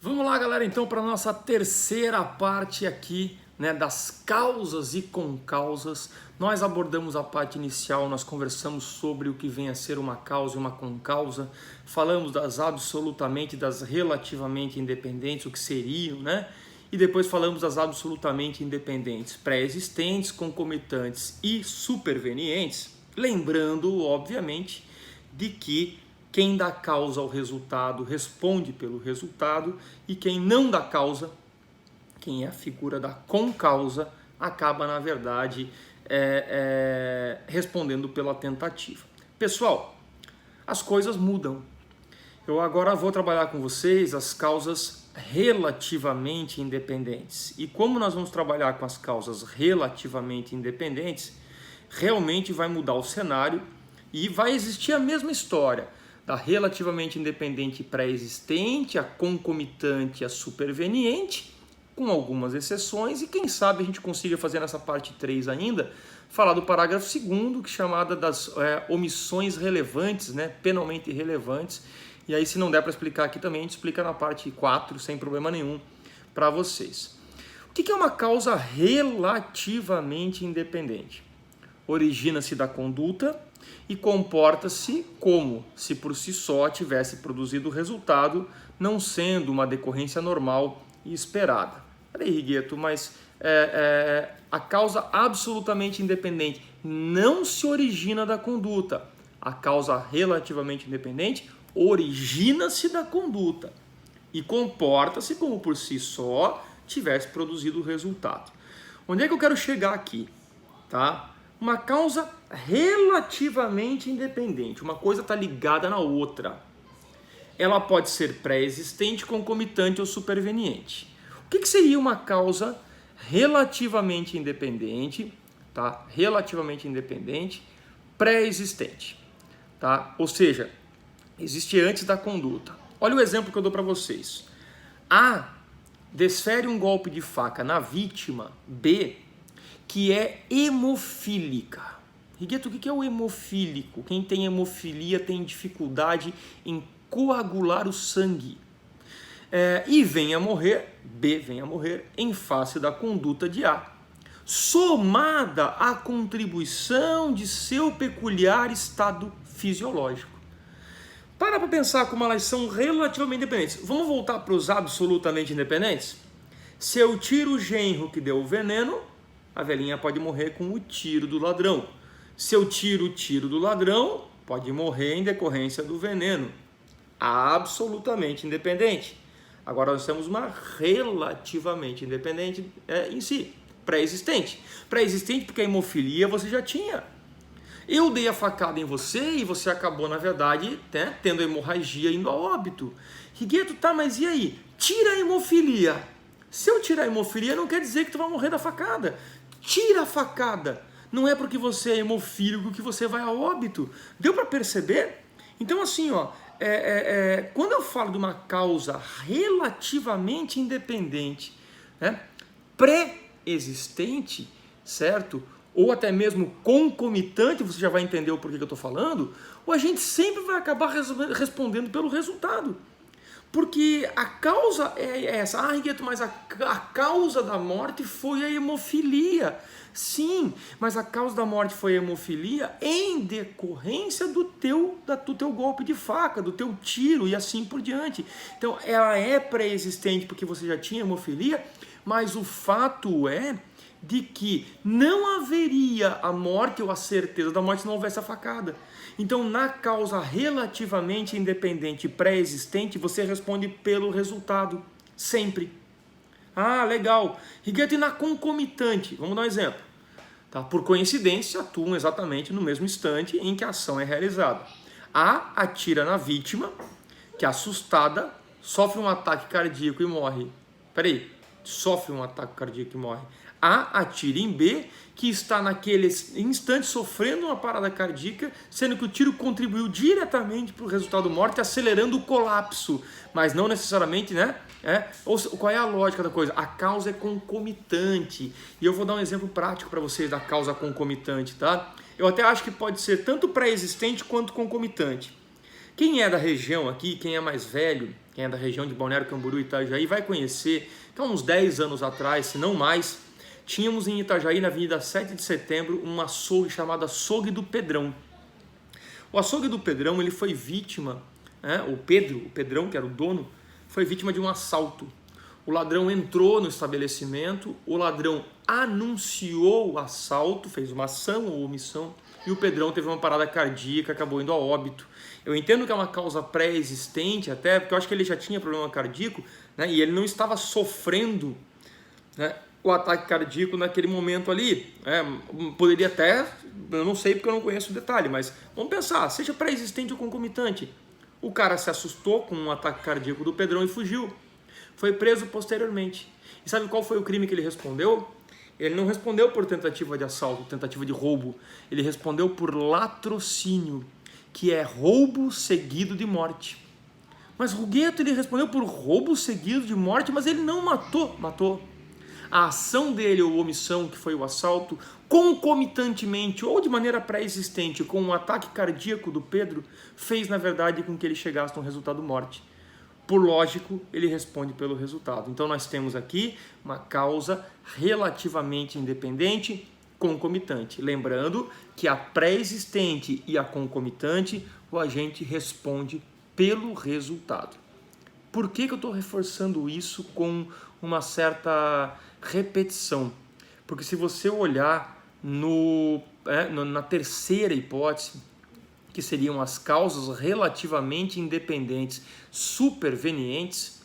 Vamos lá, galera, então para a nossa terceira parte aqui, né, das causas e concausas. Nós abordamos a parte inicial, nós conversamos sobre o que vem a ser uma causa e uma concausa, falamos das absolutamente, das relativamente independentes, o que seriam, né? E depois falamos das absolutamente independentes, pré-existentes, concomitantes e supervenientes, lembrando, obviamente, de que quem dá causa ao resultado responde pelo resultado e quem não dá causa, quem é a figura da concausa, acaba, na verdade, respondendo pela tentativa. Pessoal, as coisas mudam. Eu agora vou trabalhar com vocês as causas relativamente independentes. E como nós vamos trabalhar com as causas relativamente independentes, realmente vai mudar o cenário e vai existir a mesma história da relativamente independente pré-existente, a concomitante, a superveniente, com algumas exceções, e quem sabe a gente consiga fazer nessa parte 3 ainda, falar do parágrafo 2º, que é chamada das omissões relevantes, né, penalmente relevantes, e aí se não der para explicar aqui também, a gente explica na parte 4, sem problema nenhum, para vocês. O que é uma causa relativamente independente? Origina-se da conduta e comporta-se como se por si só tivesse produzido o resultado, não sendo uma decorrência normal e esperada. Peraí, Rigueto, mas a causa absolutamente independente não se origina da conduta. A causa relativamente independente origina-se da conduta e comporta-se como por si só tivesse produzido o resultado. Onde é que eu quero chegar aqui? Tá? Uma causa relativamente independente, uma coisa está ligada na outra. Ela pode ser pré-existente, concomitante ou superveniente. O que seria uma causa relativamente independente, tá? Relativamente independente, pré-existente, tá? Ou seja, existe antes da conduta. Olha o exemplo que eu dou para vocês. A desfere um golpe de faca na vítima B, que é hemofílica. Rigueto, o que é o hemofílico? Quem tem hemofilia tem dificuldade em coagular o sangue. E venha a morrer, B venha a morrer, em face da conduta de A, somada à contribuição de seu peculiar estado fisiológico. Para pensar como elas são relativamente independentes. Vamos voltar para os absolutamente independentes? Se eu tiro o genro que deu o veneno, a velhinha pode morrer com o tiro do ladrão. Se eu tiro o tiro do ladrão, pode morrer em decorrência do veneno. Absolutamente independente. Agora nós temos uma relativamente independente em si, pré-existente. Pré-existente porque a hemofilia você já tinha. Eu dei a facada em você e você acabou, na verdade, né, tendo hemorragia indo a óbito. Rigueto, tá, mas e aí? Tira a hemofilia. Se eu tirar a hemofilia, não quer dizer que tu vai morrer da facada. Tira a facada. Não é porque você é hemofílico que você vai a óbito. Deu para perceber? Então, assim, ó, quando eu falo de uma causa relativamente independente, né, pré-existente, certo? Ou até mesmo concomitante, você já vai entender o porquê que eu estou falando, o agente sempre vai acabar respondendo pelo resultado. Porque a causa é essa. Ah, Rigueto, mas a causa da morte foi a hemofilia. Sim, mas a causa da morte foi a hemofilia em decorrência do teu golpe de faca, do teu tiro e assim por diante. Então, ela é pré-existente porque você já tinha hemofilia, mas o fato é de que não haveria a morte ou a certeza da morte se não houvesse a facada. Então, na causa relativamente independente pré-existente, você responde pelo resultado, sempre. Ah, legal. Rigueto, e na concomitante? Vamos dar um exemplo. Tá? Por coincidência, atuam exatamente no mesmo instante em que a ação é realizada. A atira na vítima, que assustada, sofre um ataque cardíaco e morre. Peraí, sofre um ataque cardíaco e morre. A atira em B, que está naquele instante sofrendo uma parada cardíaca, sendo que o tiro contribuiu diretamente para o resultado morte, acelerando o colapso, mas não necessariamente, né? Qual é a lógica da coisa? A causa é concomitante, e eu vou dar um exemplo prático para vocês da causa concomitante, tá? Eu até acho que pode ser tanto pré-existente quanto concomitante. Quem é da região aqui, quem é mais velho, quem é da região de Balneário Camboriú e Itajaí vai conhecer que há uns 10 anos atrás, se não mais, tínhamos em Itajaí, na Avenida 7 de Setembro, um açougue chamado Açougue do Pedrão. O Açougue do Pedrão, ele foi vítima, o Pedrão, que era o dono, foi vítima de um assalto. O ladrão entrou no estabelecimento, o ladrão anunciou o assalto, fez uma ação ou omissão, e o Pedrão teve uma parada cardíaca, acabou indo a óbito. Eu entendo que é uma causa pré-existente até, porque eu acho que ele já tinha problema cardíaco, né, e ele não estava sofrendo, né, o ataque cardíaco naquele momento ali. Poderia até, eu não sei porque eu não conheço o detalhe, mas vamos pensar, seja pré-existente ou concomitante. O cara se assustou com um ataque cardíaco do Pedrão e fugiu. Foi preso posteriormente. E sabe qual foi o crime que ele respondeu? Ele não respondeu por tentativa de assalto, tentativa de roubo. Ele respondeu por latrocínio, que é roubo seguido de morte. Mas Rugueto, ele respondeu por roubo seguido de morte, mas ele não matou. A ação dele, ou omissão, que foi o assalto, concomitantemente ou de maneira pré-existente com o ataque cardíaco do Pedro, fez na verdade com que ele chegasse a um resultado morte. Por lógico, ele responde pelo resultado. Então nós temos aqui uma causa relativamente independente, concomitante. Lembrando que a pré-existente e a concomitante, o agente responde pelo resultado. Por que eu estou reforçando isso com uma certa repetição? Porque se você olhar na terceira hipótese, que seriam as causas relativamente independentes supervenientes,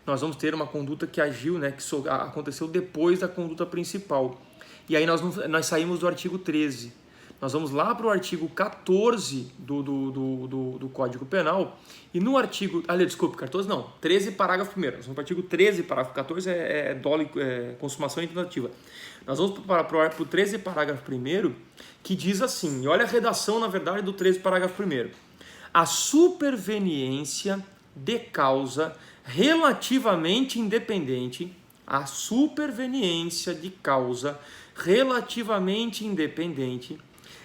nós vamos ter uma conduta que agiu, que aconteceu depois da conduta principal. E aí nós saímos do artigo 13. Nós vamos lá para o artigo 14 do Código Penal, e no artigo... 13, parágrafo 1º. Nós vamos para o artigo 13, parágrafo 14, dolo, consumação e tentativa. Nós vamos para o 13, parágrafo 1º, que diz assim, e olha a redação, na verdade, do 13, parágrafo 1º. A superveniência de causa relativamente independente,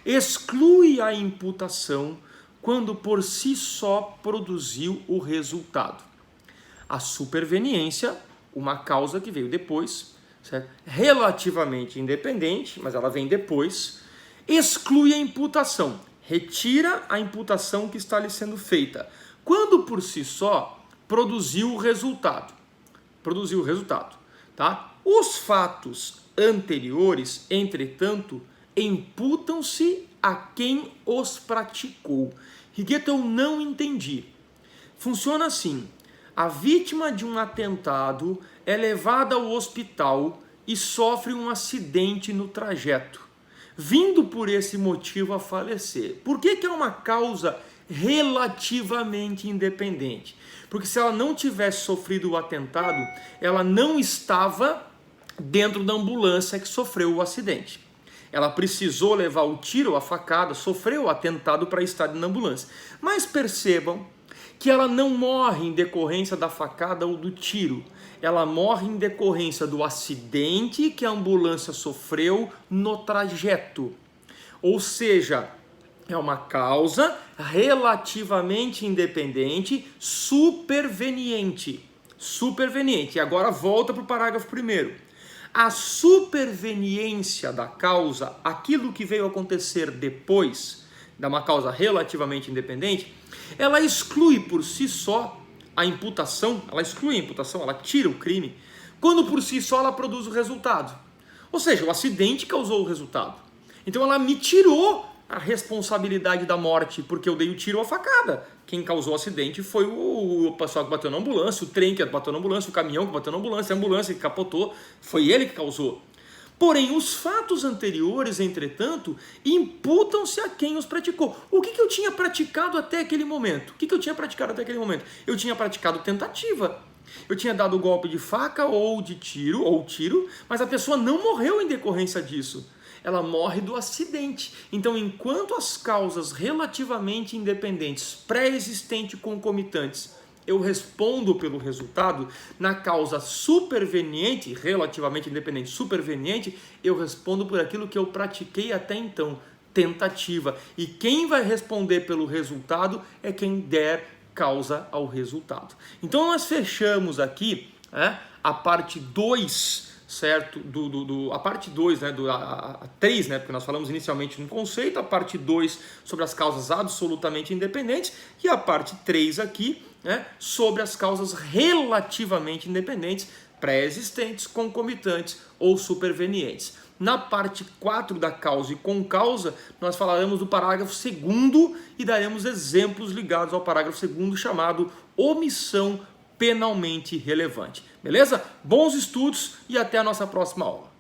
exclui a imputação quando por si só produziu o resultado. A superveniência, uma causa que veio depois, certo? Relativamente independente, mas ela vem depois, exclui a imputação, retira a imputação que está lhe sendo feita, quando por si só produziu o resultado. Tá? Os fatos anteriores, entretanto, imputam-se a quem os praticou. Rigueto, eu não entendi. Funciona assim: a vítima de um atentado é levada ao hospital e sofre um acidente no trajeto, vindo por esse motivo a falecer. Por que é uma causa relativamente independente? Porque se ela não tivesse sofrido o atentado, ela não estava dentro da ambulância que sofreu o acidente. Ela precisou levar o tiro, a facada, sofreu o atentado para estar na ambulância. Mas percebam que ela não morre em decorrência da facada ou do tiro. Ela morre em decorrência do acidente que a ambulância sofreu no trajeto. Ou seja, é uma causa relativamente independente, superveniente. E agora volta para o parágrafo 1º. A superveniência da causa, aquilo que veio acontecer depois de uma causa relativamente independente, ela exclui por si só a imputação, ela tira o crime, quando por si só ela produz o resultado. Ou seja, o acidente causou o resultado. Então ela me tirou a responsabilidade da morte, porque eu dei o tiro ou a facada. Quem causou o acidente foi o pessoal que bateu na ambulância, o trem que bateu na ambulância, o caminhão que bateu na ambulância, a ambulância que capotou, foi ele que causou. Porém, os fatos anteriores, entretanto, imputam-se a quem os praticou. O que eu tinha praticado até aquele momento? Eu tinha praticado tentativa. Eu tinha dado golpe de faca ou de tiro, mas a pessoa não morreu em decorrência disso. Ela morre do acidente. Então, enquanto as causas relativamente independentes, pré-existentes e concomitantes, eu respondo pelo resultado, na causa superveniente, relativamente independente, superveniente, eu respondo por aquilo que eu pratiquei até então, tentativa. E quem vai responder pelo resultado é quem der causa ao resultado. Então nós fechamos aqui a parte 2, certo? A parte 2, né? A 3, né? Porque nós falamos inicialmente no conceito, a parte 2 sobre as causas absolutamente independentes e a parte 3 aqui, né? Sobre as causas relativamente independentes, pré-existentes, concomitantes ou supervenientes. Na parte 4 da causa e concausa, nós falaremos do parágrafo 2º e daremos exemplos ligados ao parágrafo 2º chamado omissão penalmente relevante. Beleza? Bons estudos e até a nossa próxima aula.